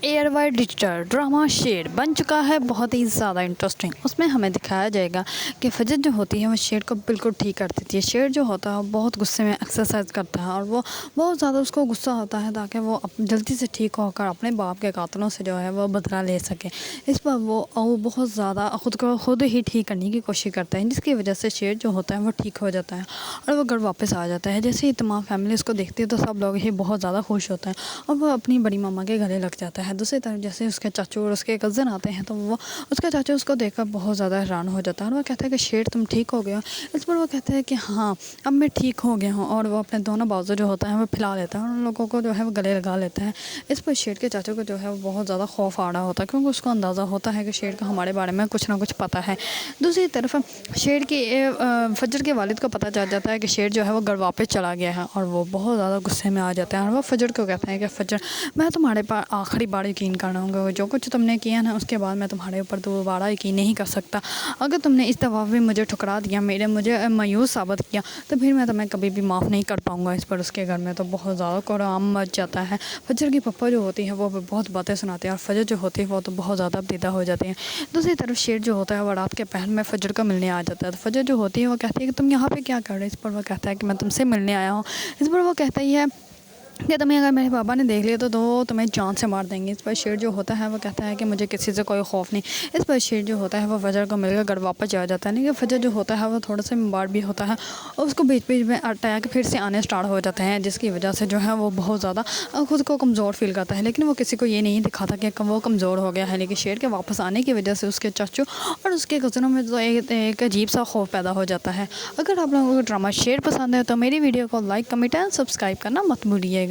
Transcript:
एयरवाइड digital drama शेर बन चुका है बहुत ही ज़्यादा इंटरेस्टिंग। उसमें हमें दिखाया जाएगा कि फजर जो होती है वो शेर को बिल्कुल ठीक कर देती है। शेर जो होता है वो बहुत गुस्से में एक्सरसाइज करता है और वो बहुत ज़्यादा उसको गुस्सा होता है ताकि वो जल्दी से ठीक होकर अपने बाप के कातलों से जो है वो बदला ले सके। इस पर वो बहुत ज़्यादा ख़ुद को खुद ही ठीक करने की कोशिश करता है, जिसकी वजह से शेर जो होता है वो ठीक हो जाता है और वो घर वापस आ जाता है। जैसे ही तमाम फैमिली उसको देखती है तो सब लोग ही बहुत ज़्यादा खुश होते हैं और वो अपनी बड़ी मामा के गले लग जाता है। दूसरी तरफ जैसे उसके चाचू और उसके कज़न आते हैं तो वो उसका चाचू उसको देखकर बहुत ज़्यादा हैरान हो जाता है और वो कहता है कि शेर तुम ठीक हो गया। इस पर वो कहता है कि हाँ अब मैं ठीक हो गया हूँ और वो अपने दोनों बाजू जो होता है वो फैला लेता है और उन लोगों को जो है वो गले लगा लेता है। इस पर शेर के चाचू को जो है वो बहुत ज़्यादा खौफ आ रहा होता है क्योंकि उसको अंदाज़ा होता है कि शेर का हमारे बारे में कुछ ना कुछ पता है। दूसरी तरफ शेर की फजर के वालिद को पता चल जाता है कि शेर जो है वो घर वापस चला गया है और वो बहुत ज़्यादा गुस्से में आ जाते हैं और वो फजर को कहते हैं कि फजर मैं तुम्हारे पर आखिरी बार यकीन कर रहा हूँ, जो कुछ तुमने किया ना उसके बाद मैं तुम्हारे ऊपर दोबारा यकीन नहीं कर सकता। अगर तुमने इस दफ़ा भी मुझे ठुकरा दिया, मुझे मायूस साबित किया तो फिर मैं तुम्हें कभी भी माफ़ नहीं कर पाऊँगा। इस पर उसके घर में तो बहुत ज़्यादा कोहराम मच जाता है। फजर की पप्पा जो होती है वो बहुत बातें सुनाते हैं और फजर जो होती है वो तो बहुत ज़्यादा बेदा हो जाती है। दूसरी तरफ शेर जो होता है वो रात के पहर में फजर को मिलने आ जाता है। तो फजर जो होती है वो कहती है कि तुम यहाँ पे क्या कर रहे हो। इस पर वो कहता है कि मैं तुमसे मिलने आया हूँ। इस पर वो कहता ही है कि तुम्हें अगर मेरे पापा ने देख लिया तो तुम्हें जान से मार देंगे। इस पर शेर जो होता है वो कहता है कि मुझे किसी से कोई खौफ नहीं। इस पर शेर जो होता है वो फजर को मिलकर घर वापस आ जाता है। लेकिन फजर जो होता है वो थोड़ा सा बीमार भी होता है और उसको बीच बीच में अटैक फिर से आने स्टार्ट हो जाते हैं, जिसकी वजह से जो है वो बहुत ज़्यादा खुद को कमज़ोर फील करता है। लेकिन वो किसी को ये नहीं दिखाता कि वो कमज़ोर हो गया है। लेकिन शेर के वापस आने की वजह से उसके चाचू और उसके कज़नों में तो एक अजीब सा खौफ पैदा हो जाता है। अगर आप लोगों को ड्रामा शेर पसंद है तो मेरी वीडियो को लाइक, कमेंट एंड सब्सक्राइब करना मत भूलिएगा।